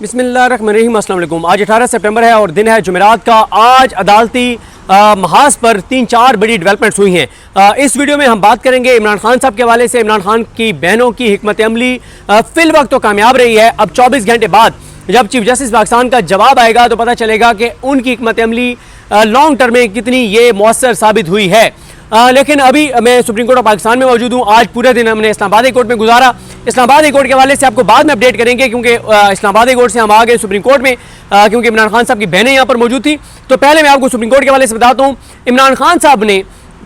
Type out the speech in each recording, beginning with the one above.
बिस्मिल्लाहिर्रहमानिर्रहीम। अस्सलाम वालेकुम। आज 18 सितंबर है और दिन है जुमेरात का। आज अदालती महाज पर 3-4 बड़ी डेवलपमेंट्स हुई हैं। इस वीडियो में हम बात करेंगे इमरान खान साहब के हवाले से। इमरान खान की बहनों की हिकमत अमली फिल वक्त तो कामयाब रही है। अब 24 घंटे बाद जब चीफ जस्टिस पाकिस्तान का जवाब आएगा तो पता चलेगा कि उनकी हिकमत अमली लॉन्ग टर्म में कितनी ये मौसर साबित हुई है। लेकिन अभी मैं सुप्रीम कोर्ट ऑफ पाकिस्तान में मौजूद हूँ। आज पूरे दिन हमने इस्लामाबाद हाई कोर्ट में गुजारा। इस्लामाबाद हाई कोर्ट के हवाले से आपको बाद में अपडेट करेंगे, क्योंकि इस्लामाबाद हाई कोर्ट से हम आ गए सुप्रीम कोर्ट में, क्योंकि इमरान खान साहब की बहनें यहाँ पर मौजूद थी। तो पहले मैं आपको सुप्रीम कोर्ट के हवाले से बताता हूँ। इमरान खान साहब ने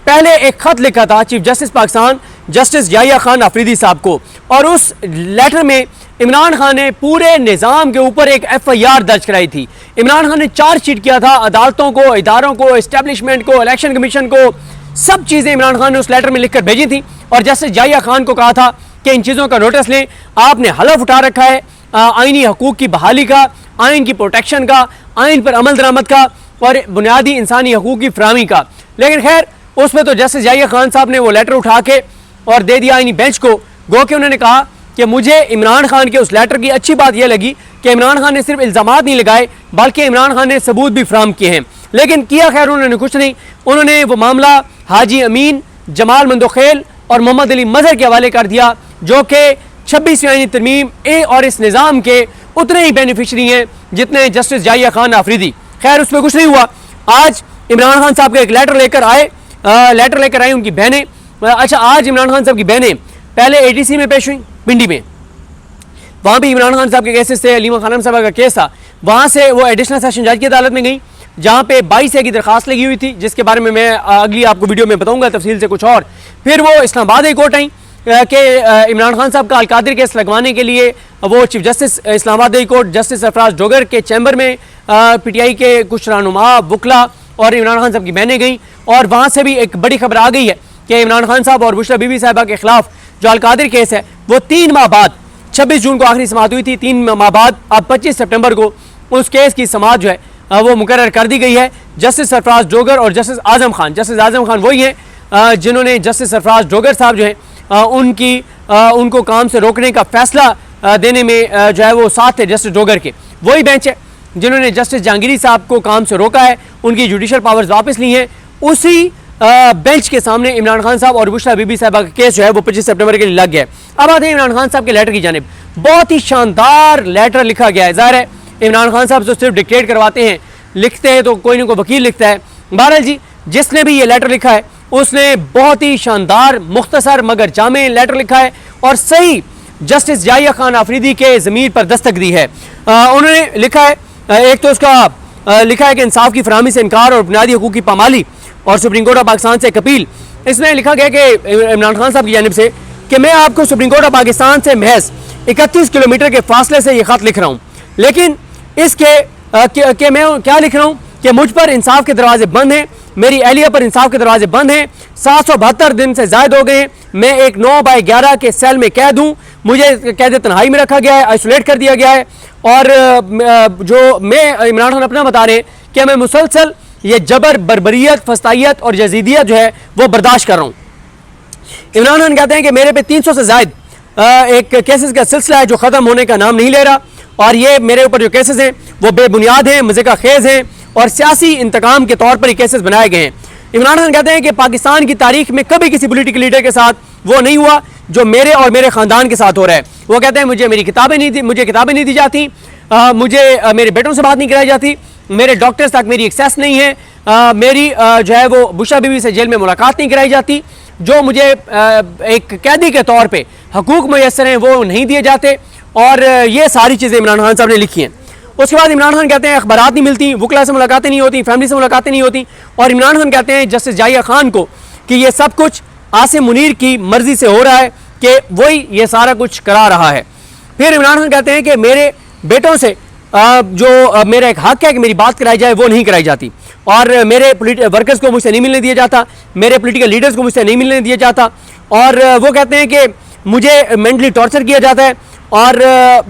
पहले एक खत लिखा था chief justice Pakistan justice Yahya Khan Afridi साहब को, और उस लेटर में इमरान खान ने पूरे निज़ाम के ऊपर एक FIR दर्ज कराई थी। इमरान खान ने चार्जशीट किया था अदालतों को, इदारों को, इस्टेब्लिशमेंट को, इलेक्शन कमीशन को, सब चीज़ें इमरान खान ने उस लेटर में लिखकर भेजी थी। और जस्टिस याहिया खान को कहा था कि इन चीज़ों का नोटिस लें। आपने हलफ उठा रखा है आइनी हकूक़ की बहाली का, आइन की प्रोटेक्शन का, आइन पर अमल दरामद का और बुनियादी इंसानी हकूक़ की फराहमी का। लेकिन खैर उस पर तो जस्टिस याहिया खान साहब ने वो लेटर उठा के और दे दिया आइनी बेंच को। गो कि उन्होंने कहा कि मुझे इमरान खान के उस लेटर की अच्छी बात यह लगी कि इमरान खान ने सिर्फ इल्ज़ामात नहीं लगाए बल्कि इमरान खान ने सबूत भी फराहम किए हैं। लेकिन किया खैर उन्होंने कुछ नहीं। उन्होंने वो मामला हाजी अमीन, जमाल मंदोखेल और मोहम्मद अली मजहर के हवाले कर दिया, जो कि 26वीं आईनी तरमीम ए और इस निज़ाम के उतने ही बेनिफिशरी हैं जितने जस्टिस याहिया खान आफरीदी। खैर उस पर कुछ नहीं हुआ। आज इमरान खान साहब का एक लेटर लेकर आए उनकी बहनें। अच्छा, आज इमरान खान साहब की बहनें पहले ATC में पेश हुई पिंडी में। वहाँ भी इमरान खान साहब के केसेस से, अलीमा खानम साहब का केस था, वहाँ से वो एडिशनल सेशन जज की अदालत में गई जहाँ पे 22A की दरखास्त लगी हुई थी, जिसके बारे में मैं अगली आपको वीडियो में बताऊंगा तफसील से कुछ और। फिर वो इस्लामाबाद हाई कोर्ट आई कि इमरान खान साहब का अलकादिर केस लगवाने के लिए वो chief justice Islamabad high court justice Sarfaraz Dogar के चैम्बर में PTI के कुछ रहनुमा, वकला और इमरान खान साहब की बहनें गई। और वहाँ से भी एक बड़ी खबर आ गई है कि इमरान खान साहब और बुशरा बीबी साहिबा के खिलाफ जो अलकादिर केस है वो 3 माह बाद, 26 जून को आखिरी समाअत हुई थी, 3 माह बाद अब 25 सितंबर को उस केस की समाअत जो है वो मुकर्रर कर दी गई है। जस्टिस सरफराज डोगर और जस्टिस आजम खान वही हैं जिन्होंने जस्टिस सरफराज डोगर साहब जो है उनको काम से रोकने का फैसला देने में जो है वो साथ थे जस्टिस डोगर के। वही बेंच है जिन्होंने जस्टिस जहांगीरी साहब को काम से रोका है, उनकी जुडिशल पावर्स वापस ली हैं। उसी बेंच के सामने इमरान खान साहब और बुशरा बीबी साहिबा का केस जो है वो 25 सितंबर के लिए लग गया है। अब आते हैं इमरान खान साहब के लेटर की जानिब। बहुत ही शानदार लेटर लिखा गया है। ज़ाहिर है इमरान खान साहब तो सिर्फ डिक्टेट करवाते हैं, लिखते हैं तो कोई ना कोई वकील लिखता है। बहरहाल जी, जिसने भी ये लेटर लिखा है उसने बहुत ही शानदार, मुख्तसर मगर जामे लेटर लिखा है और सही जस्टिस याहिया खान आफरीदी के ज़मीर पर दस्तक दी है। उन्होंने लिखा है, एक तो उसका लिखा है कि इंसाफ की फराहमी से इनकार और बुनियादी हकूक़ की पामाली और सुप्रीम कोर्ट ऑफ पाकिस्तान से एक अपील। इसमें लिखा गया कि इमरान खान साहब की जानिब से कि मैं आपको सुप्रीम कोर्ट ऑफ पाकिस्तान से महज 31 किलोमीटर के फासले से ये खत लिख रहा हूँ, लेकिन इसके मैं क्या लिख रहा हूँ कि मुझ पर इंसाफ के दरवाजे बंद हैं, मेरी एहलिया पर इंसाफ के दरवाजे बंद हैं। 772 दिन से ज़ायद हो गए। मैं एक 9x11 के सेल में कैद हूँ। मुझे कैद तन्हाई में रखा गया है, आइसोलेट कर दिया गया है। और जो मैं इमरान खान अपना बता रहे हैं कि मैं मुसलसल ये जबर, बर्बरियत, फस्तायत और यजीदियत जो है वो बर्दाश्त कर रहा हूँ। इमरान खान कहते हैं कि मेरे पे 300 से ज़ायद एक केसेस का सिलसिला है जो ख़त्म होने का नाम नहीं ले रहा, और ये मेरे ऊपर जो केसेस हैं वो बेबुनियाद हैं, मज़े का खेज़ हैं और सियासी इंतकाम के तौर पर ये केसेस बनाए गए हैं। इमरान खान कहते हैं कि पाकिस्तान की तारीख में कभी किसी पॉलिटिकल लीडर के साथ वो नहीं हुआ जो मेरे और मेरे ख़ानदान के साथ हो रहा है। वो कहते हैं मुझे किताबें नहीं दी जाती, मुझे मेरे बेटों से बात नहीं कराई जाती, मेरे डॉक्टर्स तक मेरी एक्सेस नहीं है, मेरी जो है वो बुशरा बीबी से जेल में मुलाकात नहीं कराई जाती, जो मुझे एक कैदी के तौर पे हकूक़ मुयस्सर हैं वो नहीं दिए जाते। और ये सारी चीज़ें इमरान खान साहब ने लिखी हैं। उसके बाद इमरान खान कहते हैं अखबारात नहीं मिलती, वकला से मुलाकातें नहीं होती, फैमिली से मुलाकातें नहीं होती। और इमरान खान कहते हैं जस्टिस याहिया खान को कि ये सब कुछ आसिम मुनीर की मर्जी से हो रहा है, कि वही ये सारा कुछ करा रहा है। फिर इमरान खान कहते हैं कि मेरे बेटों से जो मेरा एक हक है कि मेरी बात कराई जाए वो नहीं कराई जाती, और मेरे वर्कर्स को मुझसे नहीं मिलने दिया जाता, मेरे पॉलिटिकल लीडर्स को मुझसे नहीं मिलने दिया जाता। और वो कहते हैं कि मुझे मेंटली टॉर्चर किया जाता है। और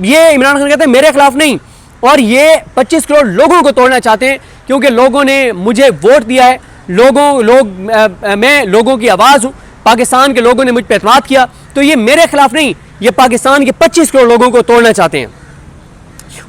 ये इमरान खान कहते हैं मेरे खिलाफ नहीं, और ये 25 करोड़ लोगों को तोड़ना चाहते हैं, क्योंकि लोगों ने मुझे वोट दिया है, मैं लोगों की आवाज़ हूँ, पाकिस्तान के लोगों ने मुझ पर एतमाद किया, तो ये मेरे खिलाफ नहीं, ये पाकिस्तान के 25 करोड़ लोगों को तोड़ना चाहते हैं।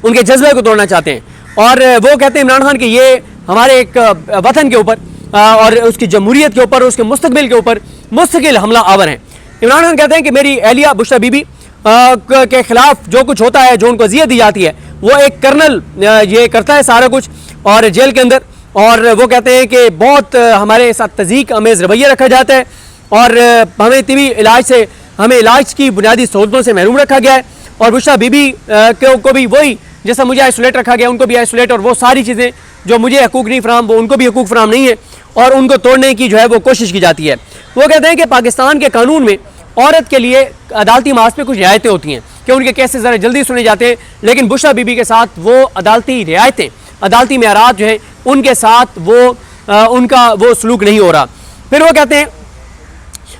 उनके जज्बे को तोड़ना चाहते हैं। और वो कहते हैं इमरान खान कि ये हमारे एक वतन के ऊपर और उसकी जमहूरियत के ऊपर, उसके मुस्तकबिल के ऊपर मुस्तकिल हमला आवर हैं। इमरान खान कहते हैं कि मेरी एहलिया बुशरा बीबी के खिलाफ जो कुछ होता है, जो उनको अजियत दी जाती है, वो एक कर्नल ये करता है सारा कुछ और जेल के अंदर। और वो कहते हैं कि बहुत हमारे साथ तज़ीक अमेज़ रवैया रखा जाता है और हमें तिबी इलाज से, हमें इलाज की बुनियादी सहूलतों से महरूम रखा गया है। और बुशरा बीबी को भी वही जैसा मुझे आइसोलेट रखा गया, उनको भी आइसोलेट, और वो सारी चीज़ें जो मुझे हकूक़ नहीं फराम, वो उनको भी हकूक़ फराम नहीं है और उनको तोड़ने की जो है वो कोशिश की जाती है। वो कहते हैं कि पाकिस्तान के कानून में औरत के लिए अदालती मास पे कुछ रियायतें होती हैं कि उनके केसेस ज़रा जल्दी सुने जाते हैं, लेकिन बुशरा बीबी के साथ वो अदालती रियायतें, अदालती मेयारात जो है उनके साथ वो उनका वो सलूक नहीं हो रहा। फिर वो कहते हैं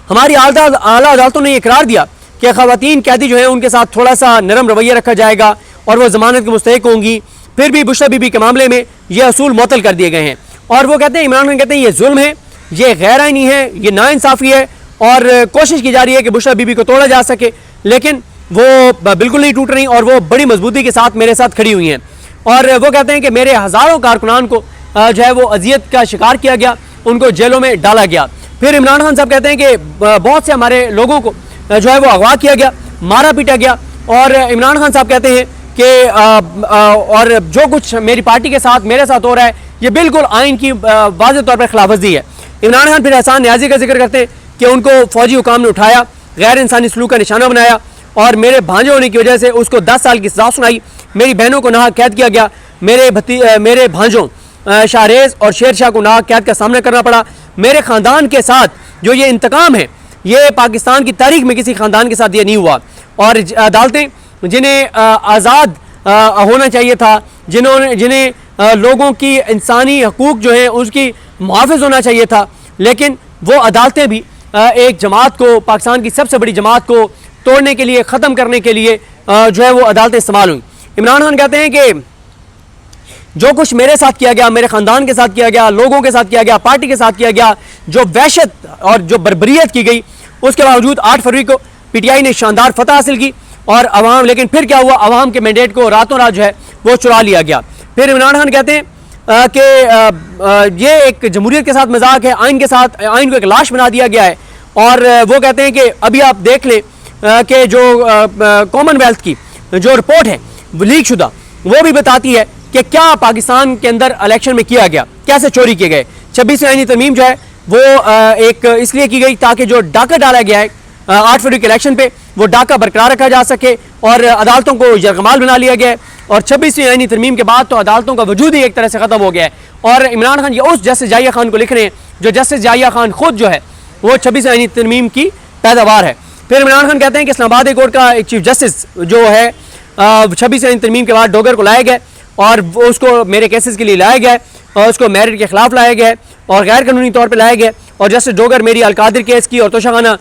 हमारी आला अदालतों ने इकरार दिया कि ख़वातीन कैदी जो है उनके साथ थोड़ा सा नरम रवैया रखा जाएगा और वो ज़मानत के मुस्तहिक होंगी। फिर भी बुशरा बीबी के मामले में ये असूल मुअत्तल कर दिए गए हैं। और वो कहते हैं, इमरान खान कहते हैं ये जुल्म है, ये गैर आईनी है, ये नाइंसाफ़ी है और कोशिश की जा रही है कि बुशरा बीबी को तोड़ा जा सके, लेकिन वो बिल्कुल नहीं टूट रही और वो बड़ी मजबूती के साथ मेरे साथ खड़ी हुई हैं। और वो कहते हैं कि मेरे हज़ारों कारकुनान को जो है वो अजियत का शिकार किया गया, उनको जेलों में डाला गया। फिर इमरान खान साहब कहते हैं कि बहुत से हमारे लोगों को जो है वो अगवा किया गया, मारा पीटा गया। और इमरान खान साहब कहते हैं कि और जो कुछ मेरी पार्टी के साथ मेरे साथ हो रहा है ये बिल्कुल आइन की वाज़ेह तौर पर खिलाफवर्जी है। इमरान खान फिर एहसान न्याज़ी का जिक्र करते हैं कि उनको फौजी हुकाम ने उठाया, गैर इंसानी सलूक का निशाना बनाया और मेरे भांजे होने की वजह से उसको 10 साल की सज़ा सुनाई। मेरी बहनों को नाहक कैद किया गया, मेरे भांजों शाहरेज़ और शेर शाह को नाहक कैद का सामना करना पड़ा। मेरे ख़ानदान के साथ जो ये इंतकाम है, ये पाकिस्तान की तारीख में किसी ख़ानदान के साथ ये नहीं हुआ। और अदालतें जिन्हें आज़ाद होना चाहिए था, जिन्हें लोगों की इंसानी हकूक़ जो है उसकी मुहाफ़िज़ होना चाहिए था, लेकिन वो अदालतें भी एक जमात को, पाकिस्तान की सबसे बड़ी जमात को तोड़ने के लिए, ख़त्म करने के लिए जो है वो अदालतें इस्तेमाल हुई। इमरान खान कहते हैं कि जो कुछ मेरे साथ किया गया, मेरे ख़ानदान के साथ किया गया, लोगों के साथ किया गया, पार्टी के साथ किया गया, जो वहशत और जो बर्बरियत की गई, उसके बावजूद 8 फरवरी को पीटीआई ने शानदार फतह हासिल की और अवाम, लेकिन फिर क्या हुआ, अवाम के मैंडेट को रातों रात जो है वो चुरा लिया गया। फिर इमरान खान कहते हैं कि ये एक जमहूरियत के साथ मजाक है, आइन के साथ, आइन को एक लाश बना दिया गया है। और वो कहते हैं कि अभी आप देख लें कि जो कॉमनवेल्थ की जो रिपोर्ट है लीक शुदा, वो भी बताती है कि क्या पाकिस्तान के अंदर इलेक्शन में किया गया, कैसे चोरी किए गए। 26वीं आईनी तरमीम जो है वो एक इसलिए की गई ताकि जो डाका डाला गया है 8 फरवरी के इलेक्शन पे, वो डाका बरकरार रखा जा सके और अदालतों को यरगमाल बना लिया गया है। और 26वीं आईनी तरमीम के बाद तो अदालतों का वजूद ही एक तरह से ख़त्म हो गया है। और इमरान खान ये उस जस्टिस जाहिया खान को लिख रहे हैं जो जस्टिस जाहिया खान खुद जो है वो 26वीं आईनी तरमीम की पैदावार है। फिर इमरान खान कहते हैं कि इस्लामाबाद कोर्ट का एक चीफ जस्टिस जो है 26वीं आईनी तरमीम के बाद डोगर को लाया गया और उसको मेरे केसेस के लिए लाया गया और उसको मेरिट के खिलाफ लाया गया और गैर कानूनी तौर पर लाया गया। और जस्टिस डोगर मेरी अलकादिर केस की और तोशाखाना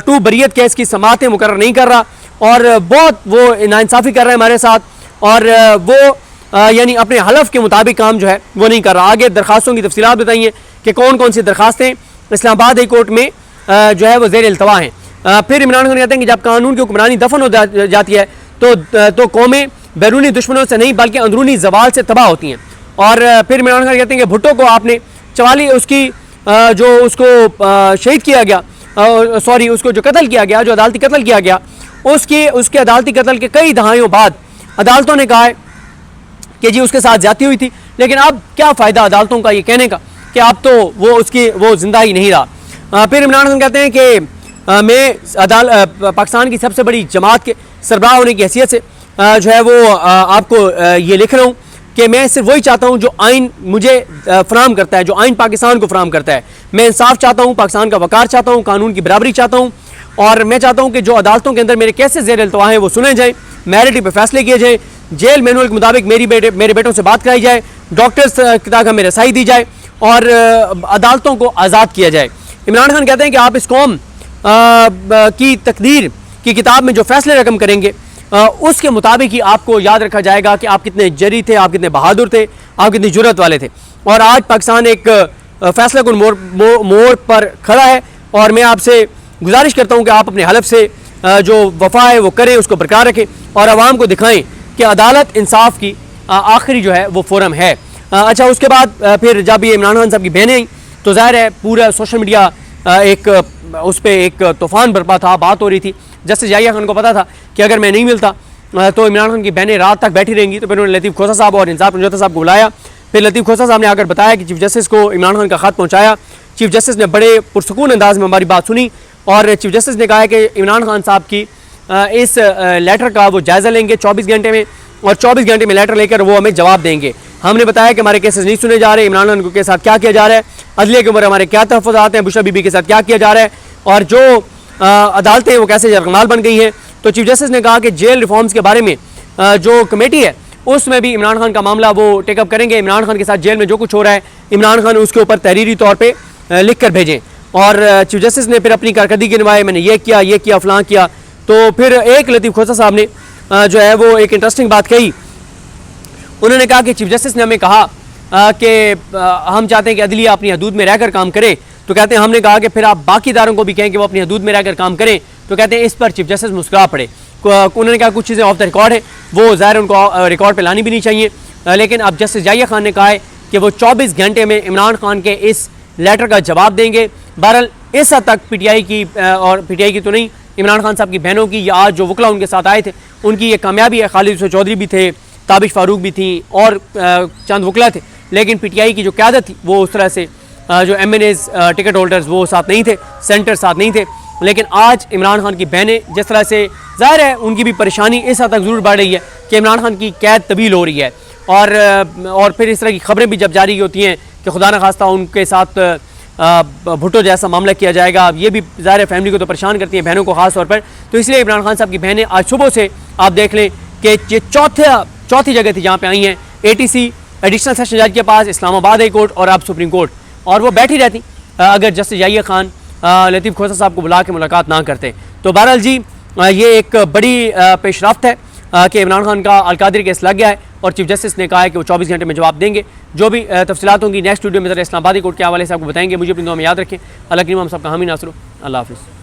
2 बरियत केस की समातें मुकर्रर नहीं कर रहा और बहुत वो नाइंसाफ़ी कर रहा है हमारे साथ, और वो यानी अपने हलफ के मुताबिक काम जो है वो नहीं कर रहा। आगे दरखास्तों की तफसीलात बताइए कि कौन कौन सी दरखास्तें इस्लामाबाद हाई कोर्ट में जो है वो ज़ेर इल्तवा हैं। फिर इमरान खान कहते हैं कि जब कानून की हुक्मरानी दफन हो जाती है तो कौमें बैरूनी दुश्मनों से नहीं बल्कि अंदरूनी जवाल से तबाह होती हैं। और फिर इमरान खान कहते हैं कि भुट्टो को आपने 44 उसकी जो उसको शहीद किया गया, सॉरी उसको जो कत्ल किया गया, जो अदालती कत्ल किया गया, उसके अदालती कत्ल के कई दहाइयों बाद अदालतों ने कहा है कि जी उसके साथ ज्यादती हुई थी, लेकिन अब क्या फ़ायदा अदालतों का ये कहने का कि अब तो वो जिंदा ही नहीं रहा। फिर इमरान खान कहते हैं कि मैं पाकिस्तान की सबसे बड़ी जमात के सरबराह होने की हैसियत से जो है वो आपको ये लिख रहा हूँ कि मैं सिर्फ वही चाहता हूँ जो आइन मुझे फराम करता है, जो आइन पाकिस्तान को फराम करता है। मैं इंसाफ चाहता हूँ, पाकिस्तान का वकार चाहता हूँ, कानून की बराबरी चाहता हूँ और मैं चाहता हूँ कि जो अदालतों के अंदर मेरे केसेस ज़ेर इल्तवा हैं वो सुने जाएँ, मेरिट पे फैसले किए जाएँ, जेल मैनुअल के मुताबिक मेरे बेटों से बात कराई जाए, डॉक्टर्स तक हमें रसाई दी जाए और अदालतों को आज़ाद किया जाए। इमरान खान कहते हैं कि आप इस कौम की तकदीर की किताब में जो फैसले रकम करेंगे उसके मुताबिक ही आपको याद रखा जाएगा कि आप कितने जरी थे, आप कितने बहादुर थे, आप कितनी जुर्रत वाले थे। और आज पाकिस्तान एक फैसला कुन मोड़ पर खड़ा है और मैं आपसे गुजारिश करता हूँ कि आप अपने हलफ से जो वफा है वो करें, उसको बरकरार रखें और आवाम को दिखाएं कि अदालत इंसाफ की आखिरी जो है वो फोरम है। अच्छा, उसके बाद फिर जब ये इमरान खान साहब की बहनें आई तो ज़ाहिर है पूरा सोशल मीडिया एक उस पर एक तूफ़ान बरपा था, बात हो रही थी। जस्टिस याहिया खान को पता था कि अगर मैं नहीं मिलता तो इमरान खान की बहनें रात तक बैठी रहेंगी, तो फिर उन्होंने लतीफ़ खोसा साहब और इंसाफ रंजोता साहब को बुलाया। फिर लतीफ़ खोसा साहब ने आकर बताया कि चीफ जस्टिस को इमरान खान का ख़त पहुँचाया। चीफ जस्टिस ने बड़े पुरसकून अंदाज में हमारी बात सुनी और चीफ जस्टिस ने कहा कि इमरान खान साहब की इस लेटर का वो जायज़ा लेंगे 24 घंटे में, और 24 घंटे में लेटर लेकर वो हमें जवाब देंगे। हमने बताया कि हमारे केसेस नहीं सुने जा रहे, इमरान खान के साथ क्या किया जा रहा है, अदलिया के ऊपर हमारे क्या तहफ़्फ़ुज़ात हैं, बुशरा बीबी के साथ क्या किया जा रहा है, और जो अदालतें वो कैसे यरगमाल बन गई हैं। तो चीफ जस्टिस ने कहा कि जेल रिफॉर्म्स के बारे में जो कमेटी है उसमें भी इमरान खान का मामला वो टेकअप करेंगे। इमरान खान के साथ जेल में जो कुछ हो रहा है इमरान खान उसके ऊपर तहरीरी तौर पर लिख कर भेजें। और चीफ जस्टिस ने फिर अपनी कारकर्दगी गिनवाई, मैंने ये किया फ़लाँ किया। तो फिर एक लतीफ़ खोसा साहब ने जो है वो एक इंटरेस्टिंग बात कही। उन्होंने कहा कि चीफ जस्टिस ने हमें कहा कि हम चाहते हैं कि अदलिया अपनी हदूद में रहकर काम करे। तो कहते हैं हमने कहा कि फिर आप बाकी इदारों को भी कहें कि वो अपनी हदूद में रहकर काम करें। तो कहते हैं इस पर चीफ जस्टिस मुस्कुरा पड़े। उन्होंने कहा कुछ चीज़ें ऑफ द रिकॉर्ड है, वो ज़ाहिर उनको रिकॉर्ड पर लानी भी नहीं चाहिए, लेकिन अब जस्टिस याहिया खान ने कहा है कि वो 24 घंटे में इमरान खान के इस लेटर का जवाब देंगे। बहरहाल इस हद तक पीटीआई की और पीटीआई की तो नहीं, इमरान खान साहब की बहनों की या आज जो वकला उनके साथ आए थे उनकी ये कामयाबी है। खालिद हुसैन चौधरी भी थे, ताबिश फारूक भी थी और चंद वकला थे, लेकिन पीटीआई की जो क़यादत थी वो उस तरह से जो एमएनएज टिकट होल्डर्स वो साथ नहीं थे, सेंटर साथ नहीं थे। लेकिन आज इमरान खान की बहनें जिस तरह से, ज़ाहिर है उनकी भी परेशानी इस हद तक ज़रूर बढ़ रही है कि इमरान खान की कैद तवील हो रही है। और फिर इस तरह की खबरें भी जब जारी होती हैं कि खुदा न खास्ता उनके साथ भुट्टो जैसा मामला किया जाएगा, ये भी ज़ाहिर फैमिली को तो परेशान करती हैं, बहनों को ख़ास तौर पर। तो इसलिए इमरान खान साहब की बहनें आज सुबह से आप देख लें कि ये चौथी जगह थी जहाँ पे आई हैं, एटीसी एडिशनल सेशन जज के पास, इस्लामाबाद हाई कोर्ट और अब सुप्रीम कोर्ट, और वो बैठी रहती अगर जस्टिस याहिया खान लतीफ़ खोसा साहब को बुला के मुलाकात ना करते। तो बहरहाल जी ये एक बड़ी पेशरफ्त है कि इमरान खान का अलकादरी केस लग गया है और चीफ जस्टिस ने कहा है कि वो 24 घंटे में जवाब देंगे। जो भी तफसीलात होंगी नेक्स्ट वीडियो में ज़रा इस्लामाबादी कोर्ट के हवाले से आपको बताएंगे। मुझे अपनी दुआ में याद रखें। अल्लाह करीम हम सबका हामी नासर हो। अल्लाह हाफ़िज़।